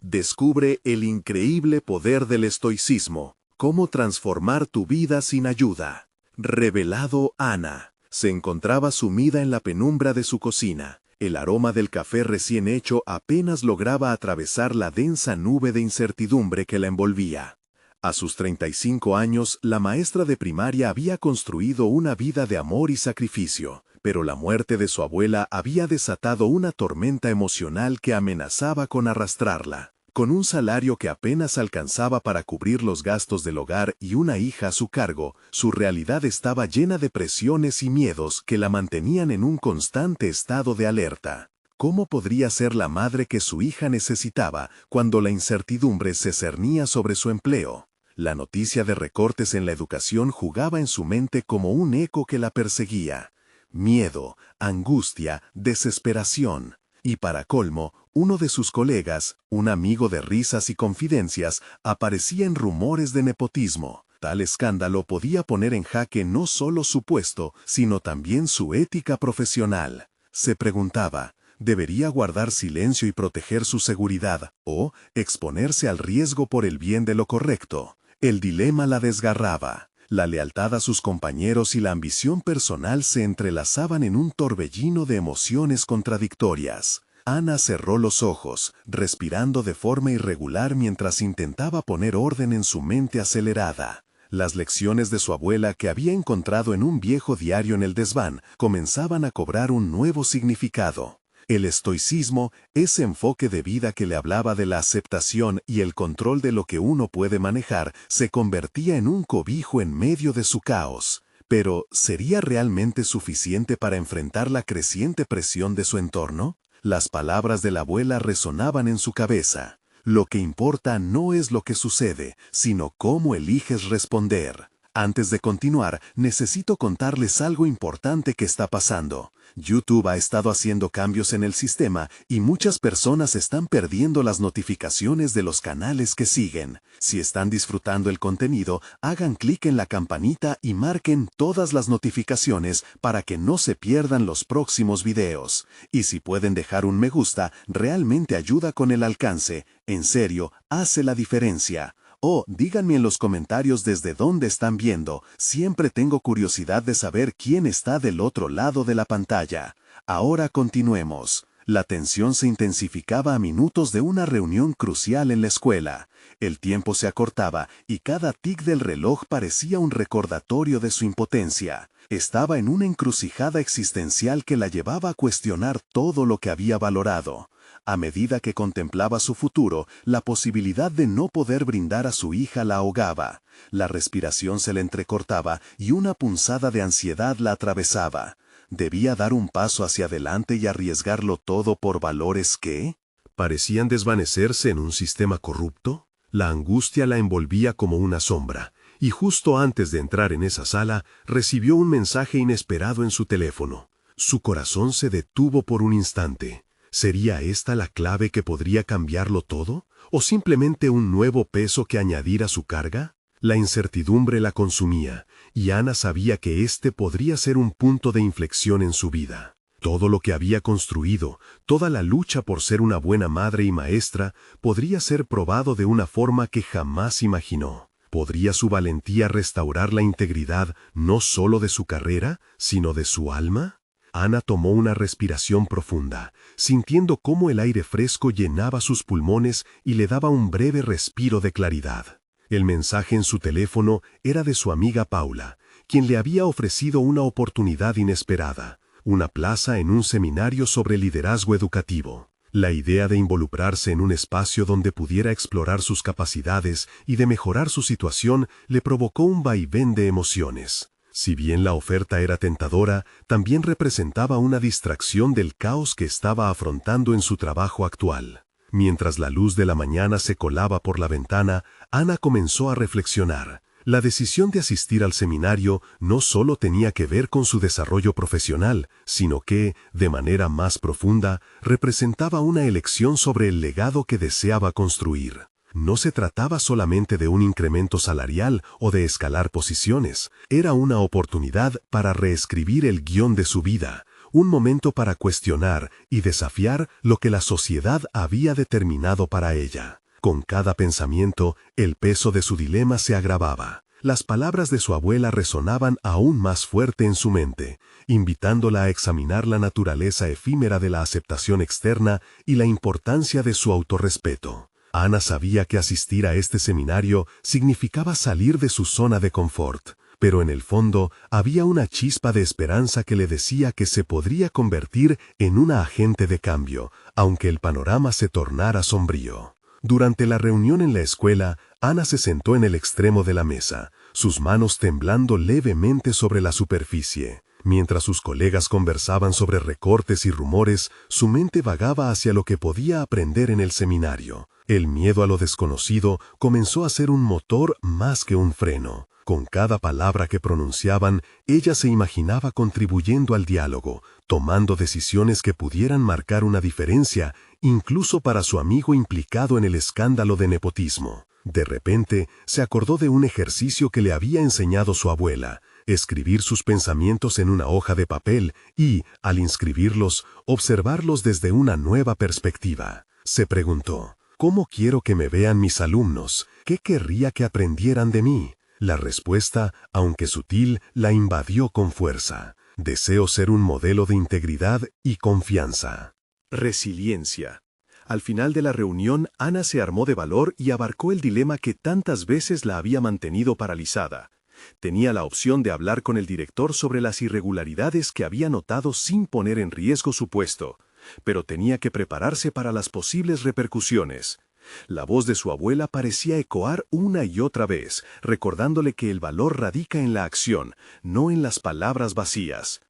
Descubre el increíble poder del estoicismo. Cómo transformar tu vida sin ayuda. Revelado Ana. Se encontraba sumida en la penumbra de su cocina. El aroma del café recién hecho apenas lograba atravesar la densa nube de incertidumbre que la envolvía. A sus 35 años, la maestra de primaria había construido una vida de amor y sacrificio, pero la muerte de su abuela había desatado una tormenta emocional que amenazaba con arrastrarla. Con un salario que apenas alcanzaba para cubrir los gastos del hogar y una hija a su cargo, su realidad estaba llena de presiones y miedos que la mantenían en un constante estado de alerta. ¿Cómo podría ser la madre que su hija necesitaba cuando la incertidumbre se cernía sobre su empleo? La noticia de recortes en la educación jugaba en su mente como un eco que la perseguía. Miedo, angustia, desesperación. Y para colmo, uno de sus colegas, un amigo de risas y confidencias, aparecía en rumores de nepotismo. Tal escándalo podía poner en jaque no solo su puesto, sino también su ética profesional. Se preguntaba, ¿debería guardar silencio y proteger su seguridad, o exponerse al riesgo por el bien de lo correcto? El dilema la desgarraba. La lealtad a sus compañeros y la ambición personal se entrelazaban en un torbellino de emociones contradictorias. Ana cerró los ojos, respirando de forma irregular mientras intentaba poner orden en su mente acelerada. Las lecciones de su abuela que había encontrado en un viejo diario en el desván comenzaban a cobrar un nuevo significado. El estoicismo, ese enfoque de vida que le hablaba de la aceptación y el control de lo que uno puede manejar, se convertía en un cobijo en medio de su caos. Pero, ¿sería realmente suficiente para enfrentar la creciente presión de su entorno? Las palabras de la abuela resonaban en su cabeza. Lo que importa no es lo que sucede, sino cómo eliges responder. Antes de continuar, necesito contarles algo importante que está pasando. YouTube ha estado haciendo cambios en el sistema y muchas personas están perdiendo las notificaciones de los canales que siguen. Si están disfrutando el contenido, hagan clic en la campanita y marquen todas las notificaciones para que no se pierdan los próximos videos. Y si pueden dejar un me gusta, realmente ayuda con el alcance. En serio, hace la diferencia. O díganme en los comentarios desde dónde están viendo, siempre tengo curiosidad de saber quién está del otro lado de la pantalla. Ahora continuemos. La tensión se intensificaba a minutos de una reunión crucial en la escuela. El tiempo se acortaba y cada tic del reloj parecía un recordatorio de su impotencia. Estaba en una encrucijada existencial que la llevaba a cuestionar todo lo que había valorado. A medida que contemplaba su futuro, la posibilidad de no poder brindar a su hija la ahogaba. La respiración se le entrecortaba y una punzada de ansiedad la atravesaba. ¿Debía dar un paso hacia adelante y arriesgarlo todo por valores que parecían desvanecerse en un sistema corrupto? La angustia la envolvía como una sombra, y justo antes de entrar en esa sala, recibió un mensaje inesperado en su teléfono. Su corazón se detuvo por un instante. ¿Sería esta la clave que podría cambiarlo todo? ¿O simplemente un nuevo peso que añadir a su carga? La incertidumbre la consumía, y Ana sabía que este podría ser un punto de inflexión en su vida. Todo lo que había construido, toda la lucha por ser una buena madre y maestra, podría ser probado de una forma que jamás imaginó. ¿Podría su valentía restaurar la integridad no solo de su carrera, sino de su alma? Ana tomó una respiración profunda, sintiendo cómo el aire fresco llenaba sus pulmones y le daba un breve respiro de claridad. El mensaje en su teléfono era de su amiga Paula, quien le había ofrecido una oportunidad inesperada, una plaza en un seminario sobre liderazgo educativo. La idea de involucrarse en un espacio donde pudiera explorar sus capacidades y de mejorar su situación le provocó un vaivén de emociones. Si bien la oferta era tentadora, también representaba una distracción del caos que estaba afrontando en su trabajo actual. Mientras la luz de la mañana se colaba por la ventana, Ana comenzó a reflexionar. La decisión de asistir al seminario no solo tenía que ver con su desarrollo profesional, sino que, de manera más profunda, representaba una elección sobre el legado que deseaba construir. No se trataba solamente de un incremento salarial o de escalar posiciones, era una oportunidad para reescribir el guión de su vida, un momento para cuestionar y desafiar lo que la sociedad había determinado para ella. Con cada pensamiento, el peso de su dilema se agravaba. Las palabras de su abuela resonaban aún más fuerte en su mente, invitándola a examinar la naturaleza efímera de la aceptación externa y la importancia de su autorrespeto. Ana sabía que asistir a este seminario significaba salir de su zona de confort, pero en el fondo había una chispa de esperanza que le decía que se podría convertir en una agente de cambio, aunque el panorama se tornara sombrío. Durante la reunión en la escuela, Ana se sentó en el extremo de la mesa, sus manos temblando levemente sobre la superficie. Mientras sus colegas conversaban sobre recortes y rumores, su mente vagaba hacia lo que podía aprender en el seminario. El miedo a lo desconocido comenzó a ser un motor más que un freno. Con cada palabra que pronunciaban, ella se imaginaba contribuyendo al diálogo, tomando decisiones que pudieran marcar una diferencia, incluso para su amigo implicado en el escándalo de nepotismo. De repente, se acordó de un ejercicio que le había enseñado su abuela: escribir sus pensamientos en una hoja de papel y, al inscribirlos, observarlos desde una nueva perspectiva. Se preguntó: ¿cómo quiero que me vean mis alumnos? ¿Qué querría que aprendieran de mí? La respuesta, aunque sutil, la invadió con fuerza. Deseo ser un modelo de integridad y confianza. Resiliencia. Al final de la reunión, Ana se armó de valor y abarcó el dilema que tantas veces la había mantenido paralizada. Tenía la opción de hablar con el director sobre las irregularidades que había notado sin poner en riesgo su puesto, pero tenía que prepararse para las posibles repercusiones. La voz de su abuela parecía ecoar una y otra vez, recordándole que el valor radica en la acción, no en las palabras vacías.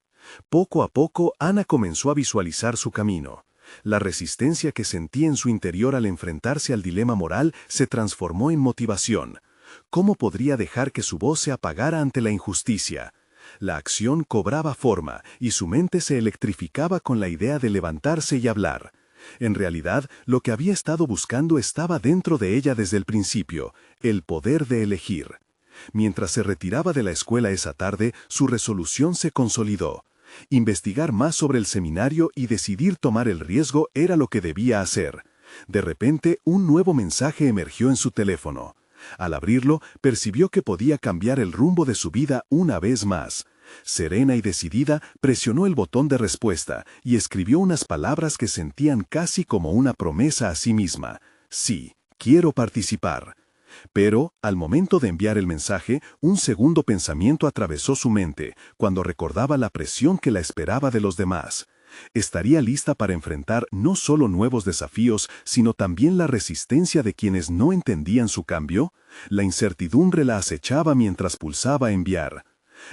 Poco a poco, Ana comenzó a visualizar su camino. La resistencia que sentía en su interior al enfrentarse al dilema moral se transformó en motivación. ¿Cómo podría dejar que su voz se apagara ante la injusticia? La acción cobraba forma y su mente se electrificaba con la idea de levantarse y hablar. En realidad, lo que había estado buscando estaba dentro de ella desde el principio: el poder de elegir. Mientras se retiraba de la escuela esa tarde, su resolución se consolidó. Investigar más sobre el seminario y decidir tomar el riesgo era lo que debía hacer. De repente, un nuevo mensaje emergió en su teléfono. Al abrirlo, percibió que podía cambiar el rumbo de su vida una vez más. Serena y decidida, presionó el botón de respuesta y escribió unas palabras que sentían casi como una promesa a sí misma: sí, quiero participar. Pero, al momento de enviar el mensaje, un segundo pensamiento atravesó su mente, cuando recordaba la presión que la esperaba de los demás. ¿Estaría lista para enfrentar no solo nuevos desafíos, sino también la resistencia de quienes no entendían su cambio? La incertidumbre la acechaba mientras pulsaba enviar.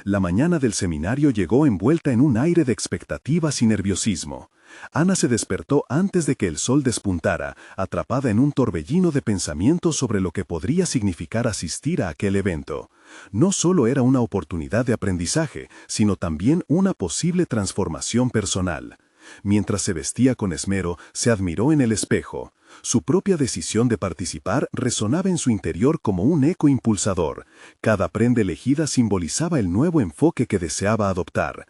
La mañana del seminario llegó envuelta en un aire de expectativas y nerviosismo. Ana se despertó antes de que el sol despuntara, atrapada en un torbellino de pensamientos sobre lo que podría significar asistir a aquel evento. No solo era una oportunidad de aprendizaje, sino también una posible transformación personal. Mientras se vestía con esmero, se admiró en el espejo. Su propia decisión de participar resonaba en su interior como un eco impulsador. Cada prenda elegida simbolizaba el nuevo enfoque que deseaba adoptar.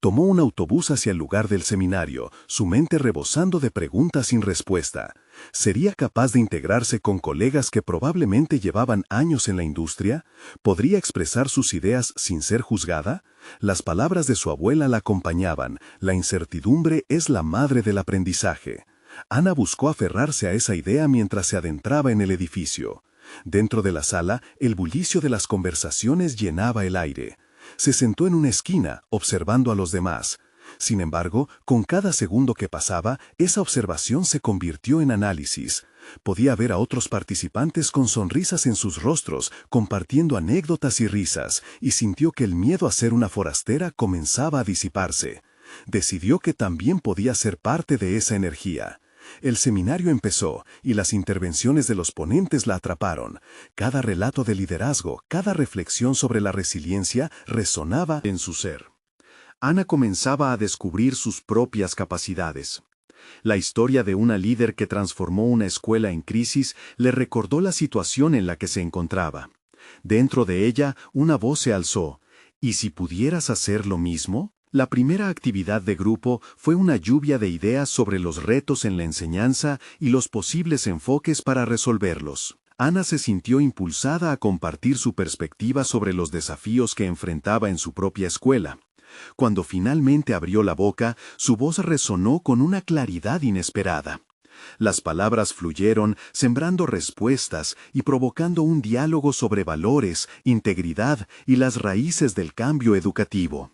Tomó un autobús hacia el lugar del seminario, su mente rebosando de preguntas sin respuesta. ¿Sería capaz de integrarse con colegas que probablemente llevaban años en la industria? ¿Podría expresar sus ideas sin ser juzgada? Las palabras de su abuela la acompañaban: la incertidumbre es la madre del aprendizaje. Ana buscó aferrarse a esa idea mientras se adentraba en el edificio. Dentro de la sala, el bullicio de las conversaciones llenaba el aire. Se sentó en una esquina, observando a los demás. Sin embargo, con cada segundo que pasaba, esa observación se convirtió en análisis. Podía ver a otros participantes con sonrisas en sus rostros, compartiendo anécdotas y risas, y sintió que el miedo a ser una forastera comenzaba a disiparse. Decidió que también podía ser parte de esa energía. El seminario empezó, y las intervenciones de los ponentes la atraparon. Cada relato de liderazgo, cada reflexión sobre la resiliencia resonaba en su ser. Ana comenzaba a descubrir sus propias capacidades. La historia de una líder que transformó una escuela en crisis le recordó la situación en la que se encontraba. Dentro de ella, una voz se alzó: ¿y si pudieras hacer lo mismo? La primera actividad de grupo fue una lluvia de ideas sobre los retos en la enseñanza y los posibles enfoques para resolverlos. Ana se sintió impulsada a compartir su perspectiva sobre los desafíos que enfrentaba en su propia escuela. Cuando finalmente abrió la boca, su voz resonó con una claridad inesperada. Las palabras fluyeron, sembrando respuestas y provocando un diálogo sobre valores, integridad y las raíces del cambio educativo.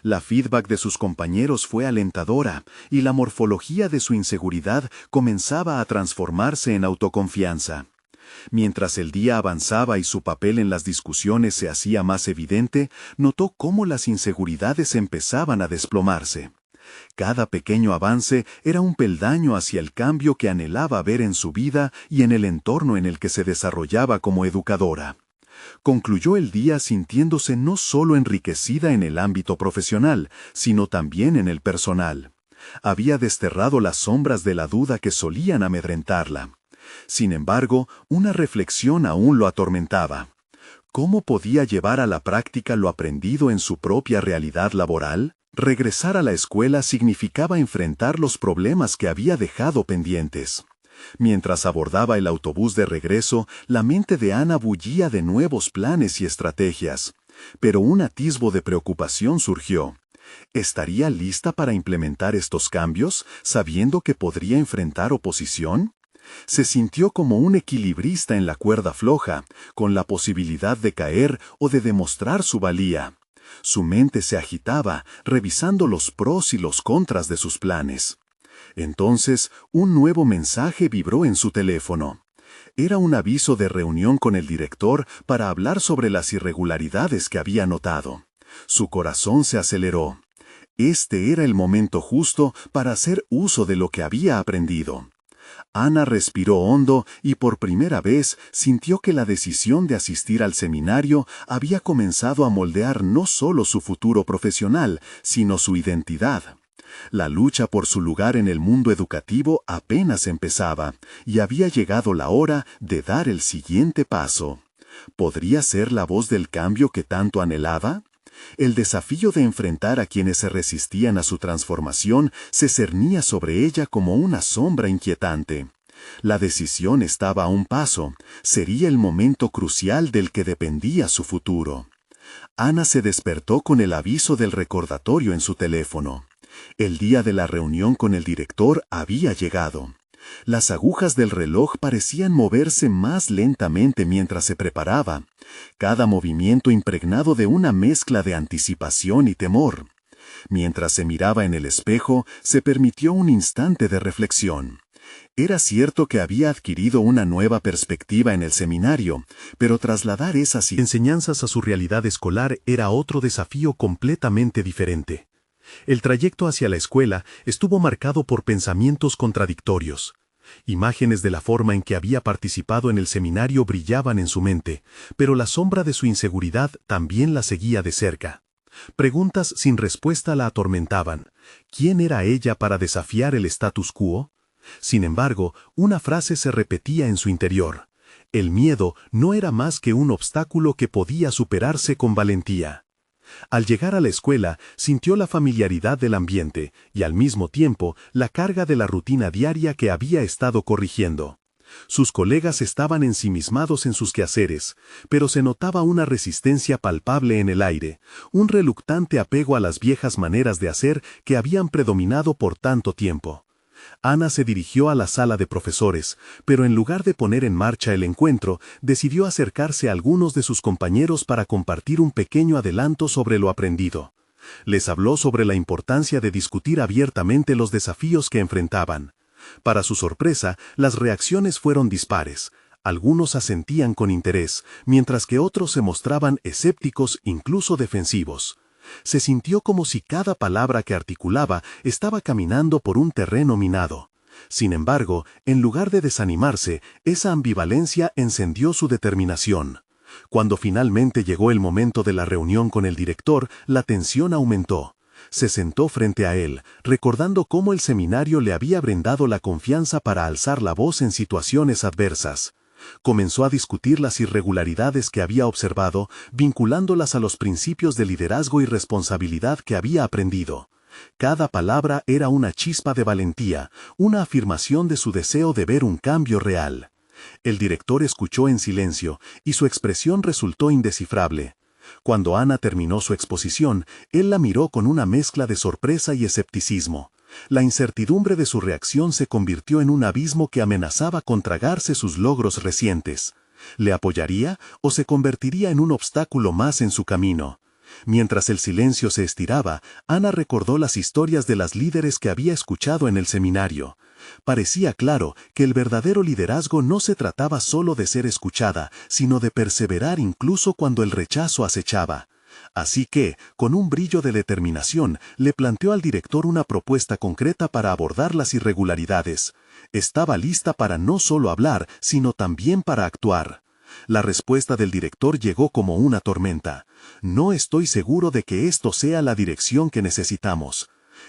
La feedback de sus compañeros fue alentadora y la morfología de su inseguridad comenzaba a transformarse en autoconfianza. Mientras el día avanzaba y su papel en las discusiones se hacía más evidente, notó cómo las inseguridades empezaban a desplomarse. Cada pequeño avance era un peldaño hacia el cambio que anhelaba ver en su vida y en el entorno en el que se desarrollaba como educadora. Concluyó el día sintiéndose no solo enriquecida en el ámbito profesional, sino también en el personal. Había desterrado las sombras de la duda que solían amedrentarla. Sin embargo, una reflexión aún lo atormentaba. ¿Cómo podía llevar a la práctica lo aprendido en su propia realidad laboral? Regresar a la escuela significaba enfrentar los problemas que había dejado pendientes. Mientras abordaba el autobús de regreso, la mente de Ana bullía de nuevos planes y estrategias. Pero un atisbo de preocupación surgió. ¿Estaría lista para implementar estos cambios, sabiendo que podría enfrentar oposición? Se sintió como un equilibrista en la cuerda floja, con la posibilidad de caer o de demostrar su valía. Su mente se agitaba, revisando los pros y los contras de sus planes. Entonces, un nuevo mensaje vibró en su teléfono. Era un aviso de reunión con el director para hablar sobre las irregularidades que había notado. Su corazón se aceleró. Este era el momento justo para hacer uso de lo que había aprendido. Ana respiró hondo y por primera vez sintió que la decisión de asistir al seminario había comenzado a moldear no solo su futuro profesional, sino su identidad. La lucha por su lugar en el mundo educativo apenas empezaba, y había llegado la hora de dar el siguiente paso. ¿Podría ser la voz del cambio que tanto anhelaba? El desafío de enfrentar a quienes se resistían a su transformación se cernía sobre ella como una sombra inquietante. La decisión estaba a un paso, sería el momento crucial del que dependía su futuro. Ana se despertó con el aviso del recordatorio en su teléfono. El día de la reunión con el director había llegado. Las agujas del reloj parecían moverse más lentamente mientras se preparaba, cada movimiento impregnado de una mezcla de anticipación y temor. Mientras se miraba en el espejo, se permitió un instante de reflexión. Era cierto que había adquirido una nueva perspectiva en el seminario, pero trasladar esas enseñanzas a su realidad escolar era otro desafío completamente diferente. El trayecto hacia la escuela estuvo marcado por pensamientos contradictorios. Imágenes de la forma en que había participado en el seminario brillaban en su mente, pero la sombra de su inseguridad también la seguía de cerca. Preguntas sin respuesta la atormentaban. ¿Quién era ella para desafiar el status quo? Sin embargo, una frase se repetía en su interior. El miedo no era más que un obstáculo que podía superarse con valentía. Al llegar a la escuela, sintió la familiaridad del ambiente y al mismo tiempo la carga de la rutina diaria que había estado corrigiendo. Sus colegas estaban ensimismados en sus quehaceres, pero se notaba una resistencia palpable en el aire, un reluctante apego a las viejas maneras de hacer que habían predominado por tanto tiempo. Ana se dirigió a la sala de profesores, pero en lugar de poner en marcha el encuentro, decidió acercarse a algunos de sus compañeros para compartir un pequeño adelanto sobre lo aprendido. Les habló sobre la importancia de discutir abiertamente los desafíos que enfrentaban. Para su sorpresa, las reacciones fueron dispares. Algunos asentían con interés, mientras que otros se mostraban escépticos, incluso defensivos. Se sintió como si cada palabra que articulaba estaba caminando por un terreno minado. Sin embargo, en lugar de desanimarse, esa ambivalencia encendió su determinación. Cuando finalmente llegó el momento de la reunión con el director, la tensión aumentó. Se sentó frente a él, recordando cómo el seminario le había brindado la confianza para alzar la voz en situaciones adversas. Comenzó a discutir las irregularidades que había observado, vinculándolas a los principios de liderazgo y responsabilidad que había aprendido. Cada palabra era una chispa de valentía, una afirmación de su deseo de ver un cambio real. El director escuchó en silencio, y su expresión resultó indescifrable. Cuando Ana terminó su exposición, él la miró con una mezcla de sorpresa y escepticismo. La incertidumbre de su reacción se convirtió en un abismo que amenazaba con tragarse sus logros recientes. ¿Le apoyaría o se convertiría en un obstáculo más en su camino? Mientras el silencio se estiraba, Ana recordó las historias de las líderes que había escuchado en el seminario. Parecía claro que el verdadero liderazgo no se trataba solo de ser escuchada, sino de perseverar incluso cuando el rechazo acechaba. Así que, con un brillo de determinación, le planteó al director una propuesta concreta para abordar las irregularidades. Estaba lista para no solo hablar, sino también para actuar. La respuesta del director llegó como una tormenta. No estoy seguro de que esto sea la dirección que necesitamos.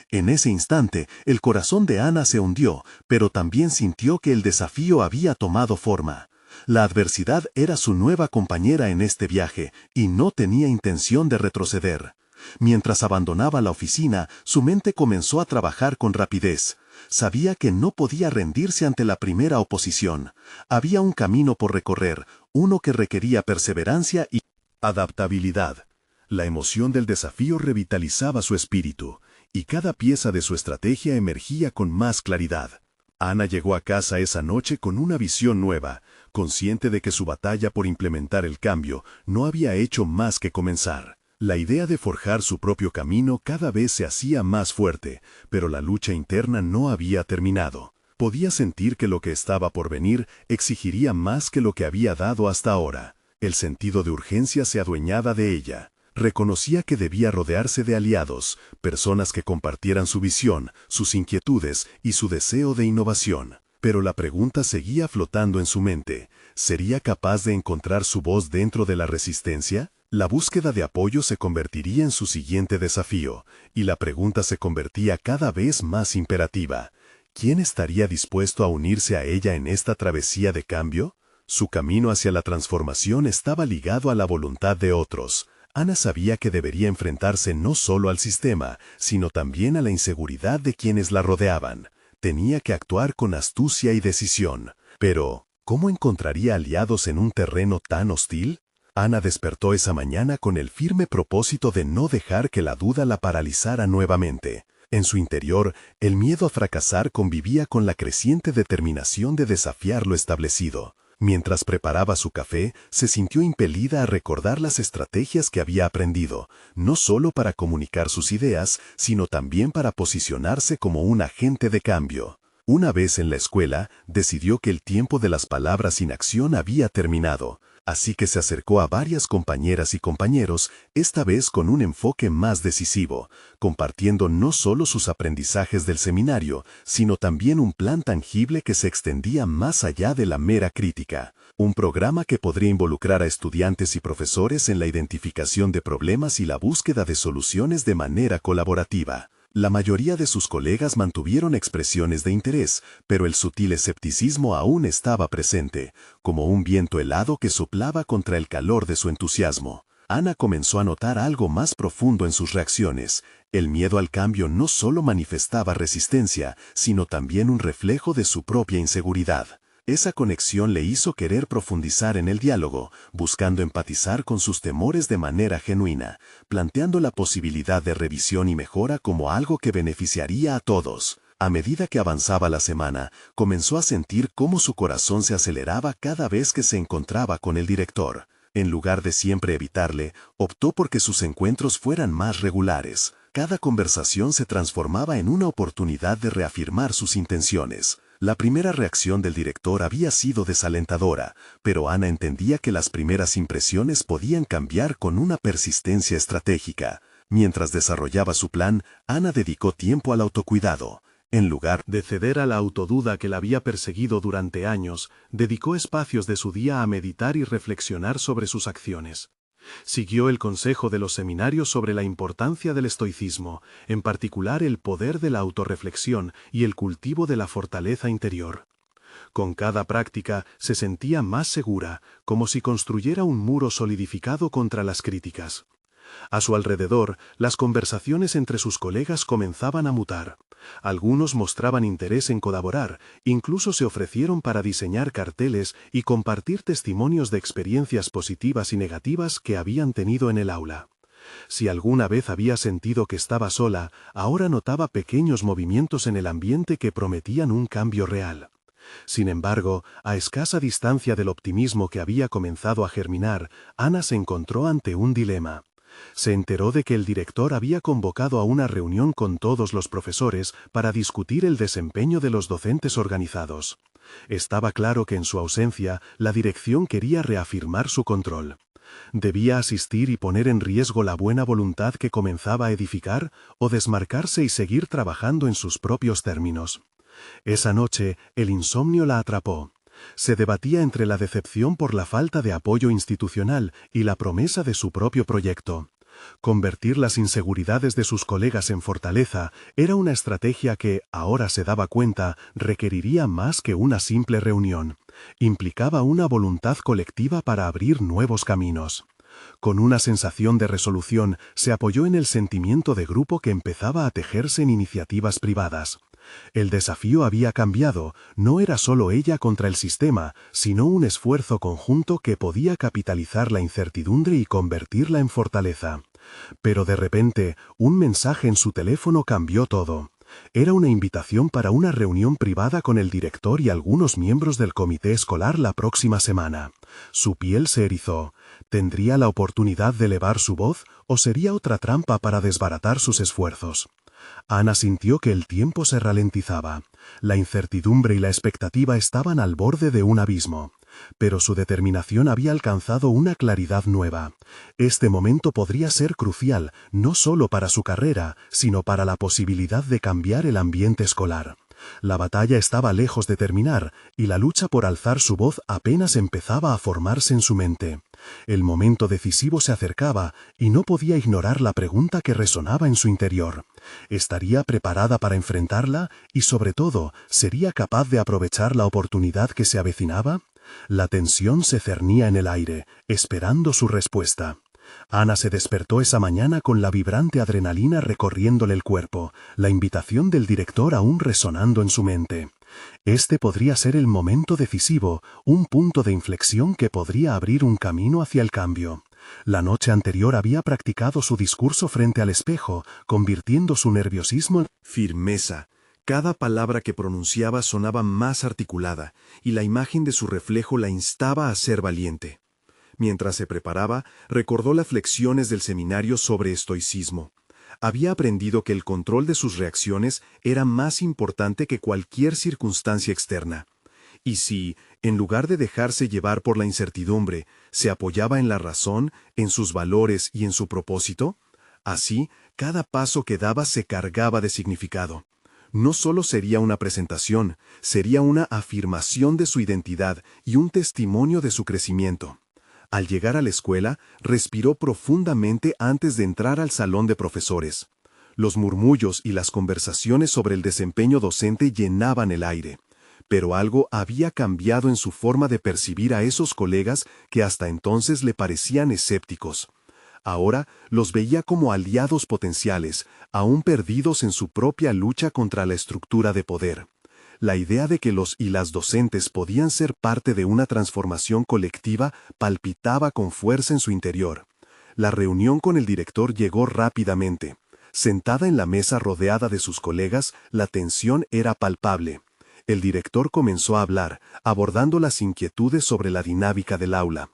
En ese instante, el corazón de Ana se hundió, pero también sintió que el desafío había tomado forma. La adversidad era su nueva compañera en este viaje, y no tenía intención de retroceder. Mientras abandonaba la oficina, su mente comenzó a trabajar con rapidez. Sabía que no podía rendirse ante la primera oposición. Había un camino por recorrer, uno que requería perseverancia y adaptabilidad. La emoción del desafío revitalizaba su espíritu, y cada pieza de su estrategia emergía con más claridad. Ana llegó a casa esa noche con una visión nueva, consciente de que su batalla por implementar el cambio no había hecho más que comenzar. La idea de forjar su propio camino cada vez se hacía más fuerte, pero la lucha interna no había terminado. Podía sentir que lo que estaba por venir exigiría más que lo que había dado hasta ahora. El sentido de urgencia se adueñaba de ella. Reconocía que debía rodearse de aliados, personas que compartieran su visión, sus inquietudes y su deseo de innovación. Pero la pregunta seguía flotando en su mente. ¿Sería capaz de encontrar su voz dentro de la resistencia? La búsqueda de apoyo se convertiría en su siguiente desafío, y la pregunta se convertía cada vez más imperativa. ¿Quién estaría dispuesto a unirse a ella en esta travesía de cambio? Su camino hacia la transformación estaba ligado a la voluntad de otros. Ana sabía que debería enfrentarse no solo al sistema, sino también a la inseguridad de quienes la rodeaban. Tenía que actuar con astucia y decisión. Pero, ¿cómo encontraría aliados en un terreno tan hostil? Ana despertó esa mañana con el firme propósito de no dejar que la duda la paralizara nuevamente. En su interior, el miedo a fracasar convivía con la creciente determinación de desafiar lo establecido. Mientras preparaba su café, se sintió impelida a recordar las estrategias que había aprendido, no solo para comunicar sus ideas, sino también para posicionarse como un agente de cambio. Una vez en la escuela, decidió que el tiempo de las palabras sin acción había terminado, así que se acercó a varias compañeras y compañeros, esta vez con un enfoque más decisivo, compartiendo no solo sus aprendizajes del seminario, sino también un plan tangible que se extendía más allá de la mera crítica. Un programa que podría involucrar a estudiantes y profesores en la identificación de problemas y la búsqueda de soluciones de manera colaborativa. La mayoría de sus colegas mantuvieron expresiones de interés, pero el sutil escepticismo aún estaba presente, como un viento helado que soplaba contra el calor de su entusiasmo. Ana comenzó a notar algo más profundo en sus reacciones. El miedo al cambio no solo manifestaba resistencia, sino también un reflejo de su propia inseguridad. Esa conexión le hizo querer profundizar en el diálogo, buscando empatizar con sus temores de manera genuina, planteando la posibilidad de revisión y mejora como algo que beneficiaría a todos. A medida que avanzaba la semana, comenzó a sentir cómo su corazón se aceleraba cada vez que se encontraba con el director. En lugar de siempre evitarle, optó por que sus encuentros fueran más regulares. Cada conversación se transformaba en una oportunidad de reafirmar sus intenciones. La primera reacción del director había sido desalentadora, pero Ana entendía que las primeras impresiones podían cambiar con una persistencia estratégica. Mientras desarrollaba su plan, Ana dedicó tiempo al autocuidado. En lugar de ceder a la autoduda que la había perseguido durante años, dedicó espacios de su día a meditar y reflexionar sobre sus acciones. Siguió el consejo de los seminarios sobre la importancia del estoicismo, en particular el poder de la autorreflexión y el cultivo de la fortaleza interior. Con cada práctica se sentía más segura, como si construyera un muro solidificado contra las críticas. A su alrededor, las conversaciones entre sus colegas comenzaban a mutar. Algunos mostraban interés en colaborar, incluso se ofrecieron para diseñar carteles y compartir testimonios de experiencias positivas y negativas que habían tenido en el aula. Si alguna vez había sentido que estaba sola, ahora notaba pequeños movimientos en el ambiente que prometían un cambio real. Sin embargo, a escasa distancia del optimismo que había comenzado a germinar, Ana se encontró ante un dilema. Se enteró de que el director había convocado a una reunión con todos los profesores para discutir el desempeño de los docentes organizados. Estaba claro que en su ausencia, la dirección quería reafirmar su control. ¿Debía asistir y poner en riesgo la buena voluntad que comenzaba a edificar, o desmarcarse y seguir trabajando en sus propios términos? Esa noche, el insomnio la atrapó. Se debatía entre la decepción por la falta de apoyo institucional y la promesa de su propio proyecto. Convertir las inseguridades de sus colegas en fortaleza era una estrategia que, ahora se daba cuenta, requeriría más que una simple reunión. Implicaba una voluntad colectiva para abrir nuevos caminos. Con una sensación de resolución, se apoyó en el sentimiento de grupo que empezaba a tejerse en iniciativas privadas. El desafío había cambiado, no era solo ella contra el sistema, sino un esfuerzo conjunto que podía capitalizar la incertidumbre y convertirla en fortaleza. Pero de repente, un mensaje en su teléfono cambió todo. Era una invitación para una reunión privada con el director y algunos miembros del comité escolar la próxima semana. Su piel se erizó. ¿Tendría la oportunidad de elevar su voz o sería otra trampa para desbaratar sus esfuerzos? Ana sintió que el tiempo se ralentizaba. La incertidumbre y la expectativa estaban al borde de un abismo. Pero su determinación había alcanzado una claridad nueva. Este momento podría ser crucial, no solo para su carrera, sino para la posibilidad de cambiar el ambiente escolar. La batalla estaba lejos de terminar, y la lucha por alzar su voz apenas empezaba a formarse en su mente. El momento decisivo se acercaba, y no podía ignorar la pregunta que resonaba en su interior. ¿Estaría preparada para enfrentarla? Y sobre todo, ¿sería capaz de aprovechar la oportunidad que se avecinaba? La tensión se cernía en el aire, esperando su respuesta. Ana se despertó esa mañana con la vibrante adrenalina recorriéndole el cuerpo, la invitación del director aún resonando en su mente. Este podría ser el momento decisivo, un punto de inflexión que podría abrir un camino hacia el cambio. La noche anterior había practicado su discurso frente al espejo, convirtiendo su nerviosismo en firmeza. Cada palabra que pronunciaba sonaba más articulada, y la imagen de su reflejo la instaba a ser valiente. Mientras se preparaba, recordó las lecciones del seminario sobre estoicismo. Había aprendido que el control de sus reacciones era más importante que cualquier circunstancia externa. Y si, en lugar de dejarse llevar por la incertidumbre, se apoyaba en la razón, en sus valores y en su propósito, así, cada paso que daba se cargaba de significado. No solo sería una presentación, sería una afirmación de su identidad y un testimonio de su crecimiento. Al llegar a la escuela, respiró profundamente antes de entrar al salón de profesores. Los murmullos y las conversaciones sobre el desempeño docente llenaban el aire. Pero algo había cambiado en su forma de percibir a esos colegas que hasta entonces le parecían escépticos. Ahora los veía como aliados potenciales, aún perdidos en su propia lucha contra la estructura de poder. La idea de que los y las docentes podían ser parte de una transformación colectiva palpitaba con fuerza en su interior. La reunión con el director llegó rápidamente. Sentada en la mesa rodeada de sus colegas, la tensión era palpable. El director comenzó a hablar, abordando las inquietudes sobre la dinámica del aula.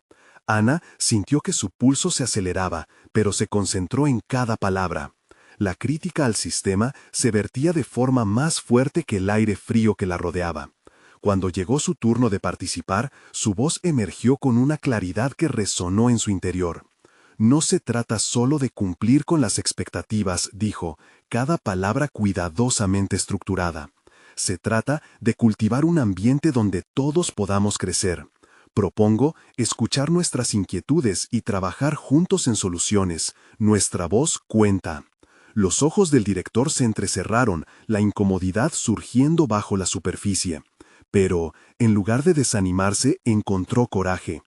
Ana sintió que su pulso se aceleraba, pero se concentró en cada palabra. La crítica al sistema se vertía de forma más fuerte que el aire frío que la rodeaba. Cuando llegó su turno de participar, su voz emergió con una claridad que resonó en su interior. No se trata solo de cumplir con las expectativas, dijo, cada palabra cuidadosamente estructurada. Se trata de cultivar un ambiente donde todos podamos crecer. Propongo escuchar nuestras inquietudes y trabajar juntos en soluciones. Nuestra voz cuenta. Los ojos del director se entrecerraron, la incomodidad surgiendo bajo la superficie. Pero, en lugar de desanimarse, encontró coraje.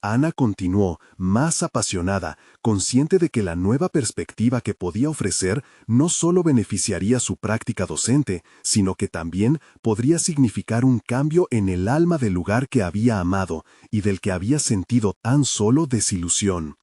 Ana continuó, más apasionada, consciente de que la nueva perspectiva que podía ofrecer no solo beneficiaría su práctica docente, sino que también podría significar un cambio en el alma del lugar que había amado y del que había sentido tan solo desilusión.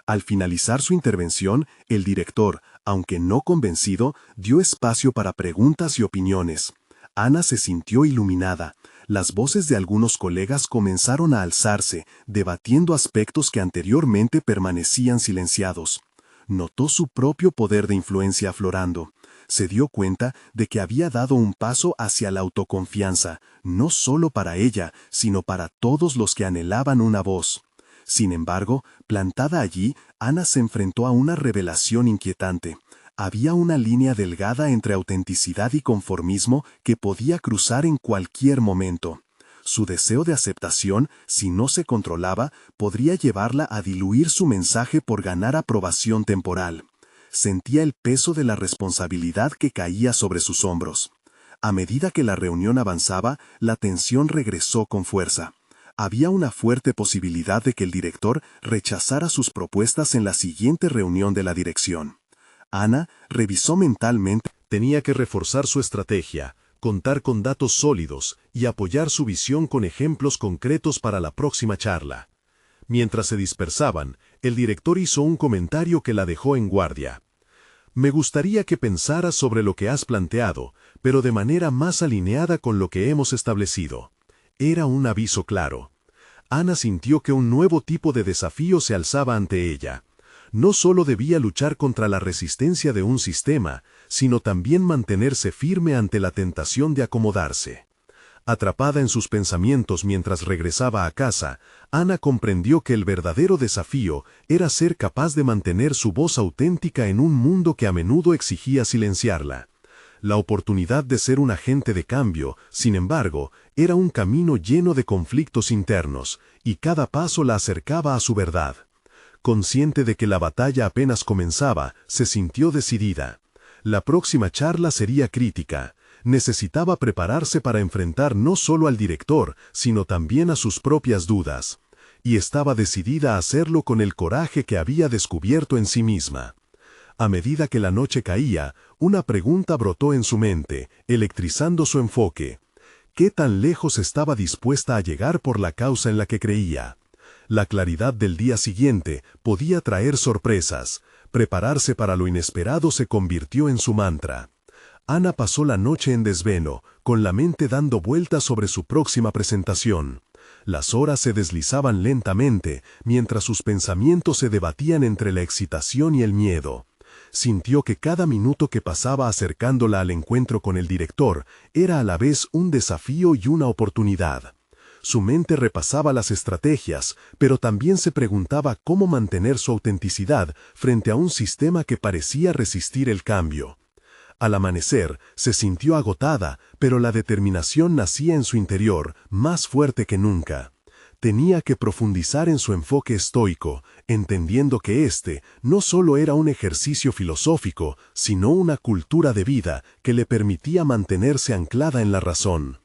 Al finalizar su intervención, el director, aunque no convencido, dio espacio para preguntas y opiniones. Ana se sintió iluminada. Las voces de algunos colegas comenzaron a alzarse, debatiendo aspectos que anteriormente permanecían silenciados. Notó su propio poder de influencia aflorando. Se dio cuenta de que había dado un paso hacia la autoconfianza, no solo para ella, sino para todos los que anhelaban una voz. Sin embargo, plantada allí, Ana se enfrentó a una revelación inquietante. Había una línea delgada entre autenticidad y conformismo que podía cruzar en cualquier momento. Su deseo de aceptación, si no se controlaba, podría llevarla a diluir su mensaje por ganar aprobación temporal. Sentía el peso de la responsabilidad que caía sobre sus hombros. A medida que la reunión avanzaba, la tensión regresó con fuerza. Había una fuerte posibilidad de que el director rechazara sus propuestas en la siguiente reunión de la dirección. Ana revisó mentalmente. Tenía que reforzar su estrategia, contar con datos sólidos y apoyar su visión con ejemplos concretos para la próxima charla. Mientras se dispersaban, el director hizo un comentario que la dejó en guardia. Me gustaría que pensaras sobre lo que has planteado, pero de manera más alineada con lo que hemos establecido. Era un aviso claro. Ana sintió que un nuevo tipo de desafío se alzaba ante ella. No solo debía luchar contra la resistencia de un sistema, sino también mantenerse firme ante la tentación de acomodarse. Atrapada en sus pensamientos mientras regresaba a casa, Ana comprendió que el verdadero desafío era ser capaz de mantener su voz auténtica en un mundo que a menudo exigía silenciarla. La oportunidad de ser un agente de cambio, sin embargo, era un camino lleno de conflictos internos, y cada paso la acercaba a su verdad. Consciente de que la batalla apenas comenzaba, se sintió decidida. La próxima charla sería crítica. Necesitaba prepararse para enfrentar no solo al director, sino también a sus propias dudas. Y estaba decidida a hacerlo con el coraje que había descubierto en sí misma. A medida que la noche caía, una pregunta brotó en su mente, electrizando su enfoque. ¿Qué tan lejos estaba dispuesta a llegar por la causa en la que creía? La claridad del día siguiente podía traer sorpresas. Prepararse para lo inesperado se convirtió en su mantra. Ana pasó la noche en desvelo, con la mente dando vueltas sobre su próxima presentación. Las horas se deslizaban lentamente, mientras sus pensamientos se debatían entre la excitación y el miedo. Sintió que cada minuto que pasaba acercándola al encuentro con el director era a la vez un desafío y una oportunidad. Su mente repasaba las estrategias, pero también se preguntaba cómo mantener su autenticidad frente a un sistema que parecía resistir el cambio. Al amanecer, se sintió agotada, pero la determinación nacía en su interior, más fuerte que nunca. Tenía que profundizar en su enfoque estoico, entendiendo que este no solo era un ejercicio filosófico, sino una cultura de vida que le permitía mantenerse anclada en la razón.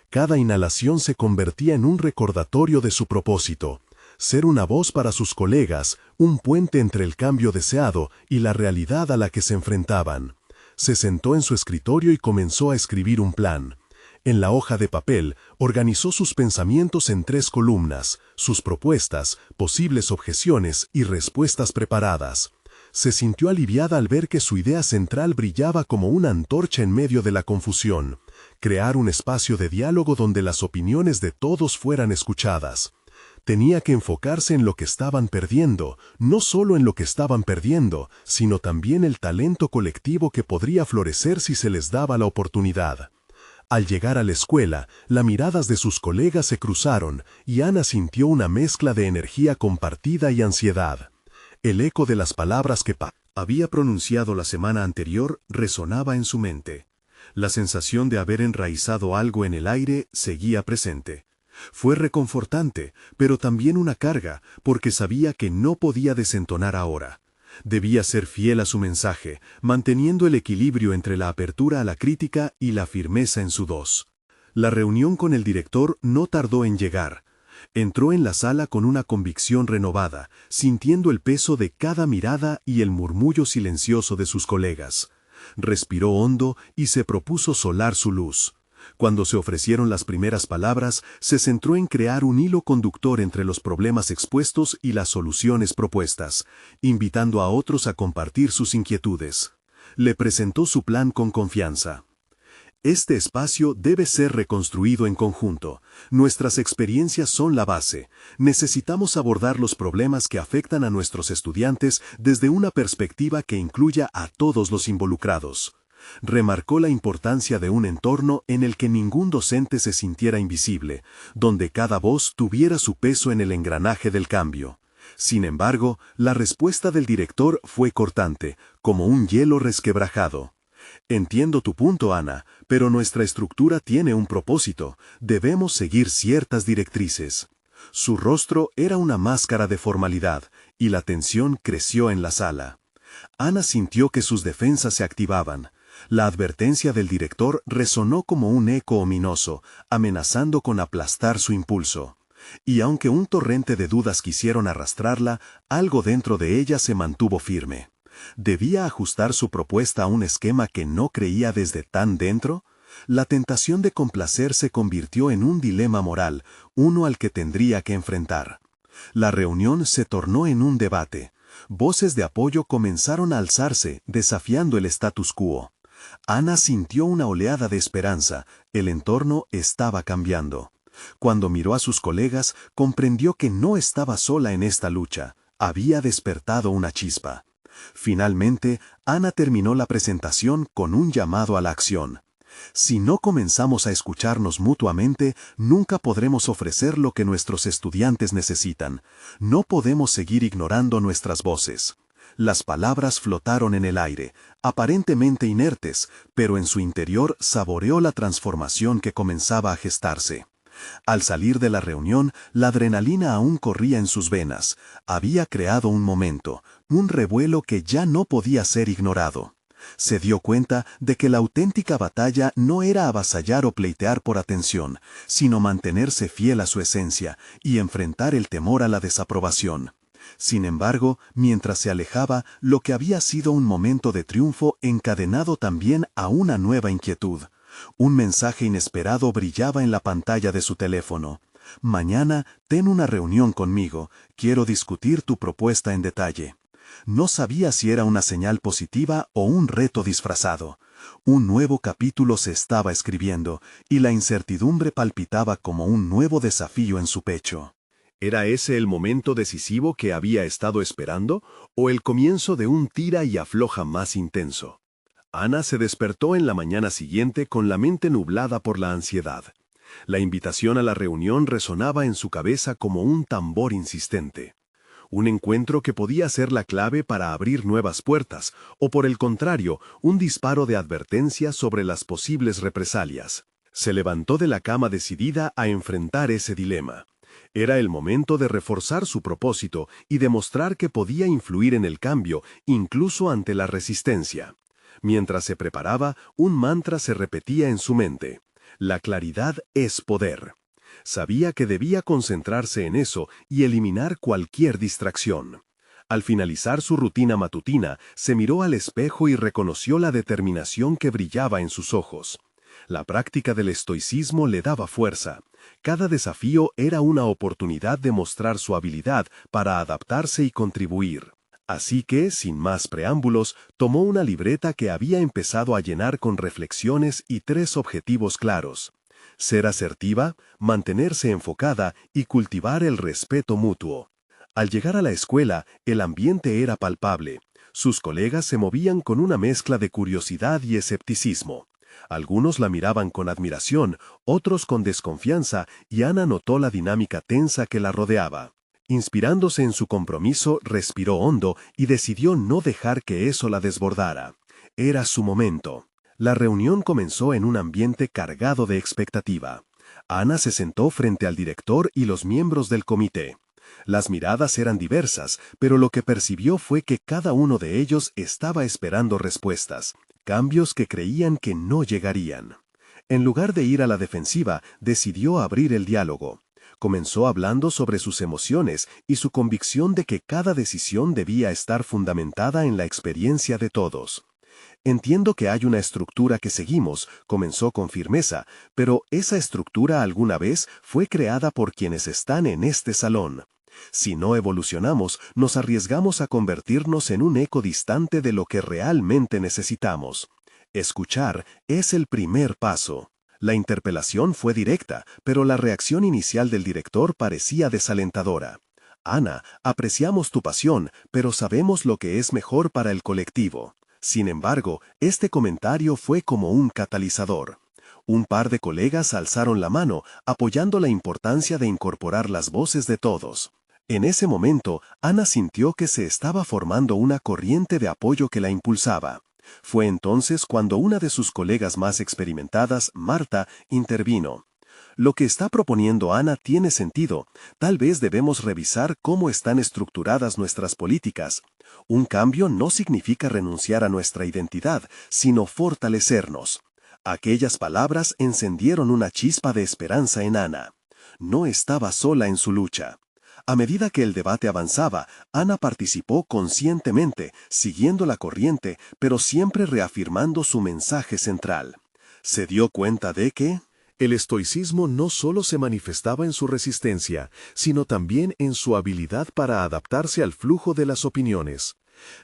Cada inhalación se convertía en un recordatorio de su propósito. Ser una voz para sus colegas, un puente entre el cambio deseado y la realidad a la que se enfrentaban. Se sentó en su escritorio y comenzó a escribir un plan. En la hoja de papel, organizó sus pensamientos en 3 columnas, sus propuestas, posibles objeciones y respuestas preparadas. Se sintió aliviada al ver que su idea central brillaba como una antorcha en medio de la confusión. Crear un espacio de diálogo donde las opiniones de todos fueran escuchadas. Tenía que enfocarse en lo que estaban perdiendo, no solo en lo que estaban perdiendo, sino también el talento colectivo que podría florecer si se les daba la oportunidad. Al llegar a la escuela, las miradas de sus colegas se cruzaron y Ana sintió una mezcla de energía compartida y ansiedad. El eco de las palabras que había pronunciado la semana anterior resonaba en su mente. La sensación de haber enraizado algo en el aire seguía presente. Fue reconfortante, pero también una carga, porque sabía que no podía desentonar ahora. Debía ser fiel a su mensaje, manteniendo el equilibrio entre la apertura a la crítica y la firmeza en su voz. La reunión con el director no tardó en llegar. Entró en la sala con una convicción renovada, sintiendo el peso de cada mirada y el murmullo silencioso de sus colegas. Respiró hondo y se propuso solar su luz. Cuando se ofrecieron las primeras palabras, se centró en crear un hilo conductor entre los problemas expuestos y las soluciones propuestas, invitando a otros a compartir sus inquietudes. Le presentó su plan con confianza. Este espacio debe ser reconstruido en conjunto. Nuestras experiencias son la base. Necesitamos abordar los problemas que afectan a nuestros estudiantes desde una perspectiva que incluya a todos los involucrados. Remarcó la importancia de un entorno en el que ningún docente se sintiera invisible, donde cada voz tuviera su peso en el engranaje del cambio. Sin embargo, la respuesta del director fue cortante, como un hielo resquebrajado. Entiendo tu punto, Ana, pero nuestra estructura tiene un propósito. Debemos seguir ciertas directrices. Su rostro era una máscara de formalidad, y la tensión creció en la sala. Ana sintió que sus defensas se activaban. La advertencia del director resonó como un eco ominoso, amenazando con aplastar su impulso. Y aunque un torrente de dudas quisieron arrastrarla, algo dentro de ella se mantuvo firme. ¿Debía ajustar su propuesta a un esquema que no creía desde tan dentro? La tentación de complacer se convirtió en un dilema moral, uno al que tendría que enfrentar. La reunión se tornó en un debate. Voces de apoyo comenzaron a alzarse, desafiando el status quo. Ana sintió una oleada de esperanza. El entorno estaba cambiando. Cuando miró a sus colegas, comprendió que no estaba sola en esta lucha. Había despertado una chispa. Finalmente, Ana terminó la presentación con un llamado a la acción. Si no comenzamos a escucharnos mutuamente, nunca podremos ofrecer lo que nuestros estudiantes necesitan. No podemos seguir ignorando nuestras voces. Las palabras flotaron en el aire, aparentemente inertes, pero en su interior saboreó la transformación que comenzaba a gestarse. Al salir de la reunión, la adrenalina aún corría en sus venas. Había creado un momento, un revuelo que ya no podía ser ignorado. Se dio cuenta de que la auténtica batalla no era avasallar o pleitear por atención, sino mantenerse fiel a su esencia y enfrentar el temor a la desaprobación. Sin embargo, mientras se alejaba, lo que había sido un momento de triunfo encadenado también a una nueva inquietud. Un mensaje inesperado brillaba en la pantalla de su teléfono. Mañana, ten una reunión conmigo. Quiero discutir tu propuesta en detalle. No sabía si era una señal positiva o un reto disfrazado. Un nuevo capítulo se estaba escribiendo, y la incertidumbre palpitaba como un nuevo desafío en su pecho. ¿Era ese el momento decisivo que había estado esperando, o el comienzo de un tira y afloja más intenso? Ana se despertó en la mañana siguiente con la mente nublada por la ansiedad. La invitación a la reunión resonaba en su cabeza como un tambor insistente. Un encuentro que podía ser la clave para abrir nuevas puertas, o por el contrario, un disparo de advertencia sobre las posibles represalias. Se levantó de la cama decidida a enfrentar ese dilema. Era el momento de reforzar su propósito y demostrar que podía influir en el cambio, incluso ante la resistencia. Mientras se preparaba, un mantra se repetía en su mente. La claridad es poder. Sabía que debía concentrarse en eso y eliminar cualquier distracción. Al finalizar su rutina matutina, se miró al espejo y reconoció la determinación que brillaba en sus ojos. La práctica del estoicismo le daba fuerza. Cada desafío era una oportunidad de mostrar su habilidad para adaptarse y contribuir. Así que, sin más preámbulos, tomó una libreta que había empezado a llenar con reflexiones y 3 objetivos claros: ser asertiva, mantenerse enfocada y cultivar el respeto mutuo. Al llegar a la escuela, el ambiente era palpable. Sus colegas se movían con una mezcla de curiosidad y escepticismo. Algunos la miraban con admiración, otros con desconfianza, y Ana notó la dinámica tensa que la rodeaba. Inspirándose en su compromiso, respiró hondo y decidió no dejar que eso la desbordara. Era su momento. La reunión comenzó en un ambiente cargado de expectativa. Ana se sentó frente al director y los miembros del comité. Las miradas eran diversas, pero lo que percibió fue que cada uno de ellos estaba esperando respuestas, cambios que creían que no llegarían. En lugar de ir a la defensiva, decidió abrir el diálogo. Comenzó hablando sobre sus emociones y su convicción de que cada decisión debía estar fundamentada en la experiencia de todos. Entiendo que hay una estructura que seguimos, comenzó con firmeza, pero esa estructura alguna vez fue creada por quienes están en este salón. Si no evolucionamos, nos arriesgamos a convertirnos en un eco distante de lo que realmente necesitamos. Escuchar es el primer paso. La interpelación fue directa, pero la reacción inicial del director parecía desalentadora. Ana, apreciamos tu pasión, pero sabemos lo que es mejor para el colectivo. Sin embargo, este comentario fue como un catalizador. Un par de colegas alzaron la mano, apoyando la importancia de incorporar las voces de todos. En ese momento, Ana sintió que se estaba formando una corriente de apoyo que la impulsaba. Fue entonces cuando una de sus colegas más experimentadas, Marta, intervino. Lo que está proponiendo Ana tiene sentido. Tal vez debemos revisar cómo están estructuradas nuestras políticas. Un cambio no significa renunciar a nuestra identidad, sino fortalecernos. Aquellas palabras encendieron una chispa de esperanza en Ana. No estaba sola en su lucha. A medida que el debate avanzaba, Ana participó conscientemente, siguiendo la corriente, pero siempre reafirmando su mensaje central. Se dio cuenta de que el estoicismo no solo se manifestaba en su resistencia, sino también en su habilidad para adaptarse al flujo de las opiniones.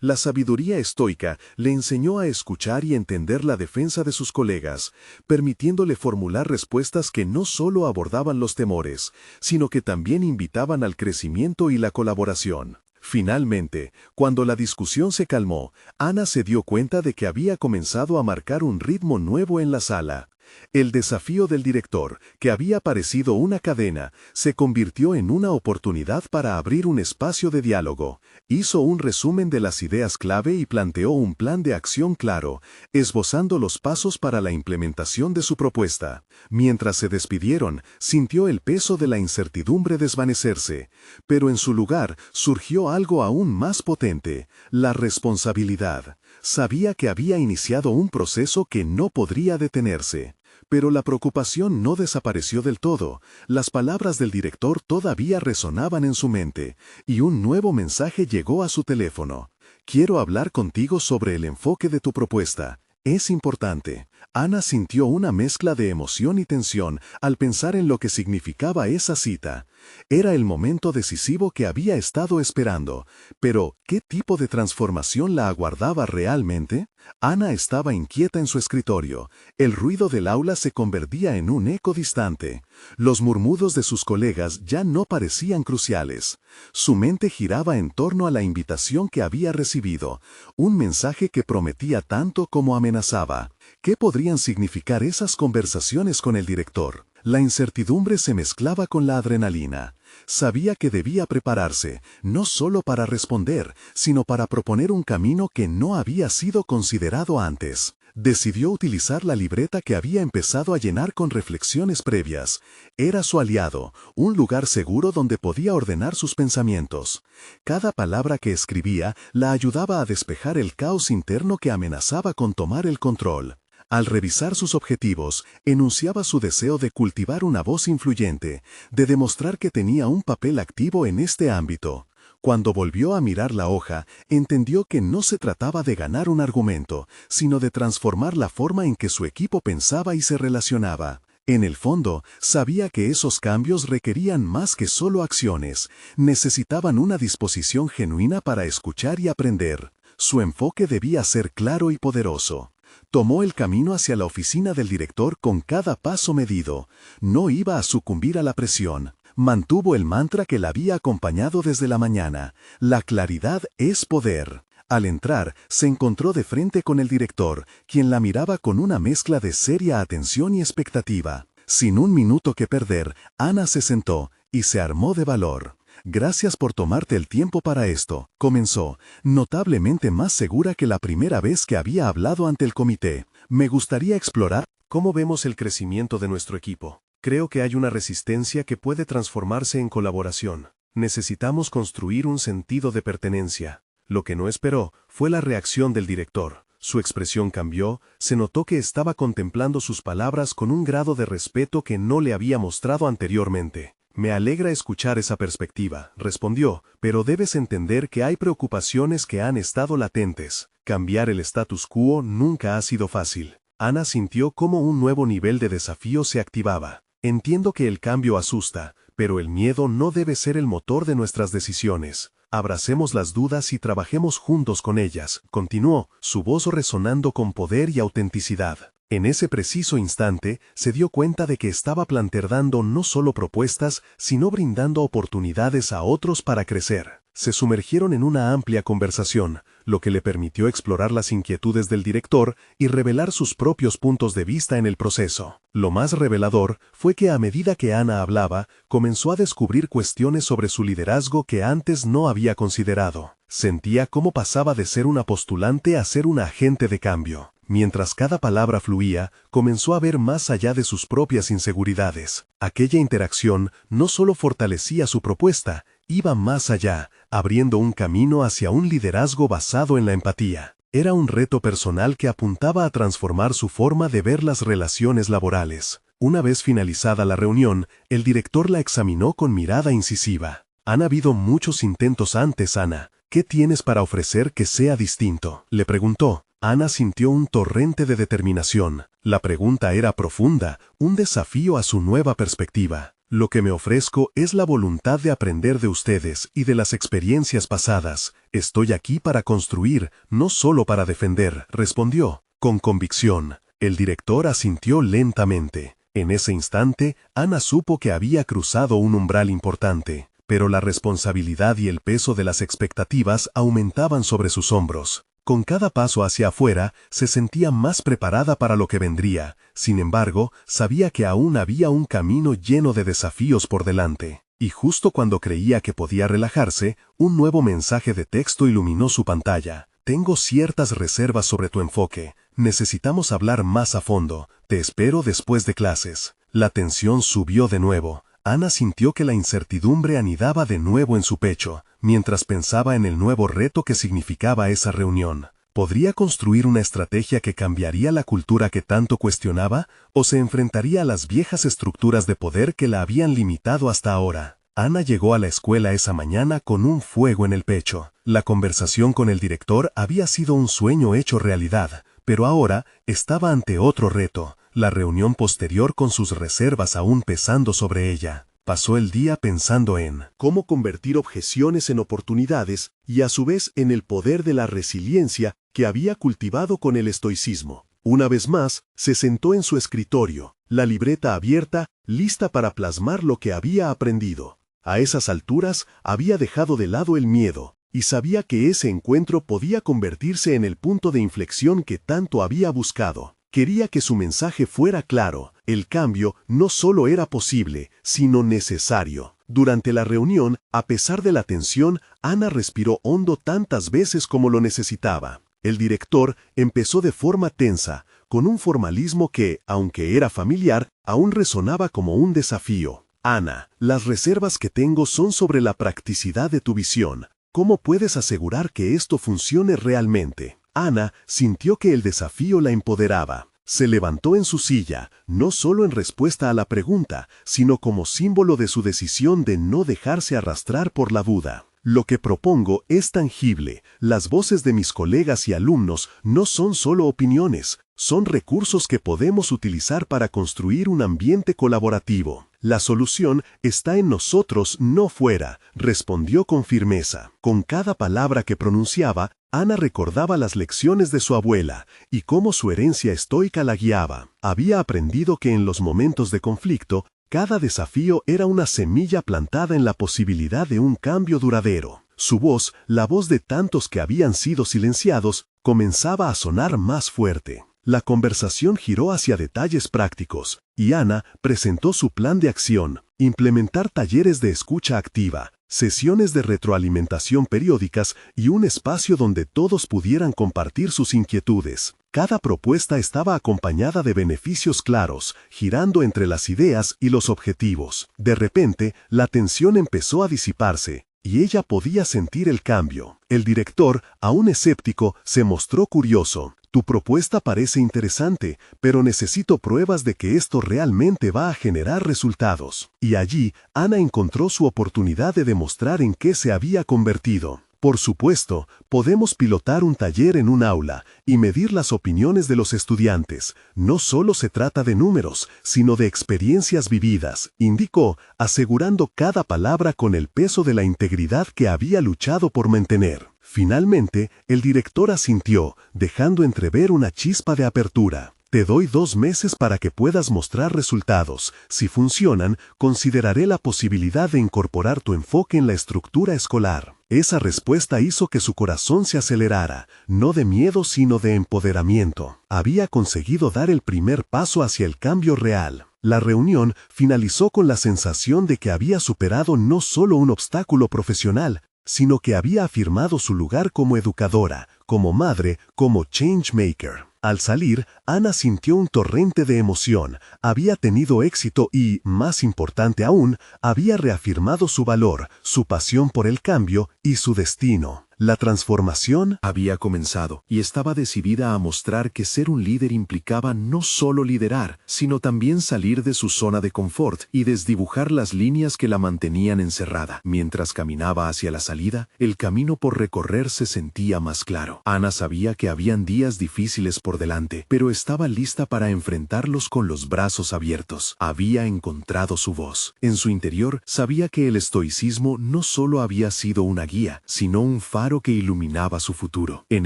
La sabiduría estoica le enseñó a escuchar y entender la defensa de sus colegas, permitiéndole formular respuestas que no solo abordaban los temores, sino que también invitaban al crecimiento y la colaboración. Finalmente, cuando la discusión se calmó, Ana se dio cuenta de que había comenzado a marcar un ritmo nuevo en la sala. El desafío del director, que había parecido una cadena, se convirtió en una oportunidad para abrir un espacio de diálogo. Hizo un resumen de las ideas clave y planteó un plan de acción claro, esbozando los pasos para la implementación de su propuesta. Mientras se despidieron, sintió el peso de la incertidumbre desvanecerse, pero en su lugar surgió algo aún más potente: la responsabilidad. Sabía que había iniciado un proceso que no podría detenerse. Pero la preocupación no desapareció del todo. Las palabras del director todavía resonaban en su mente, y un nuevo mensaje llegó a su teléfono. Quiero hablar contigo sobre el enfoque de tu propuesta. Es importante. Ana sintió una mezcla de emoción y tensión al pensar en lo que significaba esa cita. Era el momento decisivo que había estado esperando. Pero, ¿qué tipo de transformación la aguardaba realmente? Ana estaba inquieta en su escritorio. El ruido del aula se convertía en un eco distante. Los murmullos de sus colegas ya no parecían cruciales. Su mente giraba en torno a la invitación que había recibido, un mensaje que prometía tanto como amenazaba. ¿Qué podrían significar esas conversaciones con el director? La incertidumbre se mezclaba con la adrenalina. Sabía que debía prepararse, no solo para responder, sino para proponer un camino que no había sido considerado antes. Decidió utilizar la libreta que había empezado a llenar con reflexiones previas. Era su aliado, un lugar seguro donde podía ordenar sus pensamientos. Cada palabra que escribía la ayudaba a despejar el caos interno que amenazaba con tomar el control. Al revisar sus objetivos, enunciaba su deseo de cultivar una voz influyente, de demostrar que tenía un papel activo en este ámbito. Cuando volvió a mirar la hoja, entendió que no se trataba de ganar un argumento, sino de transformar la forma en que su equipo pensaba y se relacionaba. En el fondo, sabía que esos cambios requerían más que solo acciones, necesitaban una disposición genuina para escuchar y aprender. Su enfoque debía ser claro y poderoso. Tomó el camino hacia la oficina del director con cada paso medido. No iba a sucumbir a la presión. Mantuvo el mantra que la había acompañado desde la mañana: la claridad es poder. Al entrar, se encontró de frente con el director, quien la miraba con una mezcla de seria atención y expectativa. Sin un minuto que perder, Ana se sentó y se armó de valor. Gracias por tomarte el tiempo para esto, comenzó, notablemente más segura que la primera vez que había hablado ante el comité. Me gustaría explorar cómo vemos el crecimiento de nuestro equipo. Creo que hay una resistencia que puede transformarse en colaboración. Necesitamos construir un sentido de pertenencia. Lo que no esperó fue la reacción del director. Su expresión cambió, se notó que estaba contemplando sus palabras con un grado de respeto que no le había mostrado anteriormente. Me alegra escuchar esa perspectiva, respondió, pero debes entender que hay preocupaciones que han estado latentes. Cambiar el status quo nunca ha sido fácil. Ana sintió cómo un nuevo nivel de desafío se activaba. Entiendo que el cambio asusta, pero el miedo no debe ser el motor de nuestras decisiones. Abracemos las dudas y trabajemos juntos con ellas, continuó, su voz resonando con poder y autenticidad. En ese preciso instante, se dio cuenta de que estaba planteando no solo propuestas, sino brindando oportunidades a otros para crecer. Se sumergieron en una amplia conversación, lo que le permitió explorar las inquietudes del director y revelar sus propios puntos de vista en el proceso. Lo más revelador fue que a medida que Ana hablaba, comenzó a descubrir cuestiones sobre su liderazgo que antes no había considerado. Sentía cómo pasaba de ser una postulante a ser una agente de cambio. Mientras cada palabra fluía, comenzó a ver más allá de sus propias inseguridades. Aquella interacción no solo fortalecía su propuesta, iba más allá, abriendo un camino hacia un liderazgo basado en la empatía. Era un reto personal que apuntaba a transformar su forma de ver las relaciones laborales. Una vez finalizada la reunión, el director la examinó con mirada incisiva. Han habido muchos intentos antes, Ana. ¿Qué tienes para ofrecer que sea distinto?, le preguntó. Ana sintió un torrente de determinación. La pregunta era profunda, un desafío a su nueva perspectiva. Lo que me ofrezco es la voluntad de aprender de ustedes y de las experiencias pasadas. Estoy aquí para construir, no solo para defender, respondió, con convicción. El director asintió lentamente. En ese instante, Ana supo que había cruzado un umbral importante, pero la responsabilidad y el peso de las expectativas aumentaban sobre sus hombros. Con cada paso hacia afuera, se sentía más preparada para lo que vendría. Sin embargo, sabía que aún había un camino lleno de desafíos por delante. Y justo cuando creía que podía relajarse, un nuevo mensaje de texto iluminó su pantalla. Tengo ciertas reservas sobre tu enfoque. Necesitamos hablar más a fondo. Te espero después de clases. La tensión subió de nuevo. Ana sintió que la incertidumbre anidaba de nuevo en su pecho, mientras pensaba en el nuevo reto que significaba esa reunión. ¿Podría construir una estrategia que cambiaría la cultura que tanto cuestionaba, o se enfrentaría a las viejas estructuras de poder que la habían limitado hasta ahora? Ana llegó a la escuela esa mañana con un fuego en el pecho. La conversación con el director había sido un sueño hecho realidad, pero ahora estaba ante otro reto. La reunión posterior con sus reservas aún pesando sobre ella. Pasó el día pensando en cómo convertir objeciones en oportunidades y a su vez en el poder de la resiliencia que había cultivado con el estoicismo. Una vez más, se sentó en su escritorio, la libreta abierta, lista para plasmar lo que había aprendido. A esas alturas, había dejado de lado el miedo, y sabía que ese encuentro podía convertirse en el punto de inflexión que tanto había buscado. Quería que su mensaje fuera claro. El cambio no solo era posible, sino necesario. Durante la reunión, a pesar de la tensión, Ana respiró hondo tantas veces como lo necesitaba. El director empezó de forma tensa, con un formalismo que, aunque era familiar, aún resonaba como un desafío. Ana, las reservas que tengo son sobre la practicidad de tu visión. ¿Cómo puedes asegurar que esto funcione realmente? Ana sintió que el desafío la empoderaba. Se levantó en su silla, no solo en respuesta a la pregunta, sino como símbolo de su decisión de no dejarse arrastrar por la duda. Lo que propongo es tangible. Las voces de mis colegas y alumnos no son solo opiniones, son recursos que podemos utilizar para construir un ambiente colaborativo. La solución está en nosotros, no fuera, respondió con firmeza. Con cada palabra que pronunciaba, Ana recordaba las lecciones de su abuela y cómo su herencia estoica la guiaba. Había aprendido que en los momentos de conflicto, cada desafío era una semilla plantada en la posibilidad de un cambio duradero. Su voz, la voz de tantos que habían sido silenciados, comenzaba a sonar más fuerte. La conversación giró hacia detalles prácticos, y Ana presentó su plan de acción: implementar talleres de escucha activa, sesiones de retroalimentación periódicas y un espacio donde todos pudieran compartir sus inquietudes. Cada propuesta estaba acompañada de beneficios claros, girando entre las ideas y los objetivos. De repente, la tensión empezó a disiparse, y ella podía sentir el cambio. El director, aún escéptico, se mostró curioso. Tu propuesta parece interesante, pero necesito pruebas de que esto realmente va a generar resultados. Y allí, Ana encontró su oportunidad de demostrar en qué se había convertido. Por supuesto, podemos pilotar un taller en un aula y medir las opiniones de los estudiantes. No solo se trata de números, sino de experiencias vividas, indicó, asegurando cada palabra con el peso de la integridad que había luchado por mantener. Finalmente, el director asintió, dejando entrever una chispa de apertura. Te doy 2 meses para que puedas mostrar resultados. Si funcionan, consideraré la posibilidad de incorporar tu enfoque en la estructura escolar. Esa respuesta hizo que su corazón se acelerara, no de miedo sino de empoderamiento. Había conseguido dar el primer paso hacia el cambio real. La reunión finalizó con la sensación de que había superado no solo un obstáculo profesional, sino que había afirmado su lugar como educadora, como madre, como changemaker. Al salir, Ana sintió un torrente de emoción, había tenido éxito y, más importante aún, había reafirmado su valor, su pasión por el cambio y su destino. La transformación había comenzado y estaba decidida a mostrar que ser un líder implicaba no solo liderar, sino también salir de su zona de confort y desdibujar las líneas que la mantenían encerrada. Mientras caminaba hacia la salida, el camino por recorrer se sentía más claro. Ana sabía que habían días difíciles por delante, pero estaba lista para enfrentarlos con los brazos abiertos. Había encontrado su voz. En su interior, sabía que el estoicismo no solo había sido una guía, sino un faro que iluminaba su futuro. En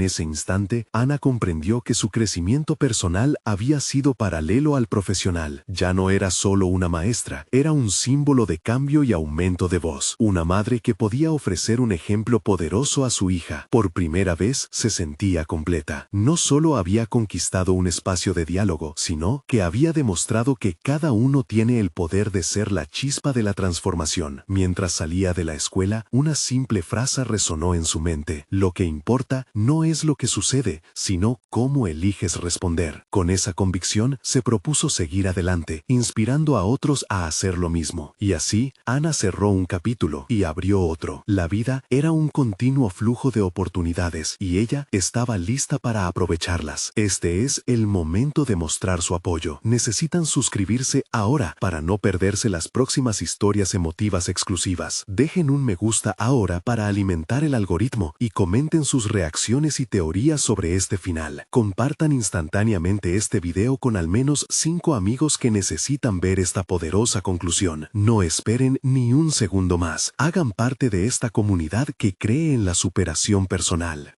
ese instante, Ana comprendió que su crecimiento personal había sido paralelo al profesional. Ya no era solo una maestra, era un símbolo de cambio y aumento de voz. Una madre que podía ofrecer un ejemplo poderoso a su hija. Por primera vez se sentía completa. No solo había conquistado un espacio de diálogo, sino que había demostrado que cada uno tiene el poder de ser la chispa de la transformación. Mientras salía de la escuela, una simple frase resonó en su mente. Lo que importa no es lo que sucede, sino cómo eliges responder. Con esa convicción se propuso seguir adelante, inspirando a otros a hacer lo mismo. Y así, Ana cerró un capítulo y abrió otro. La vida era un continuo flujo de oportunidades y ella estaba lista para aprovecharlas. Este es el momento de mostrar su apoyo. Necesitan suscribirse ahora para no perderse las próximas historias emotivas exclusivas. Dejen un me gusta ahora para alimentar el algoritmo y comenten sus reacciones y teorías sobre este final. Compartan instantáneamente este video con al menos 5 amigos que necesitan ver esta poderosa conclusión. No esperen ni un segundo más. Hagan parte de esta comunidad que cree en la superación personal.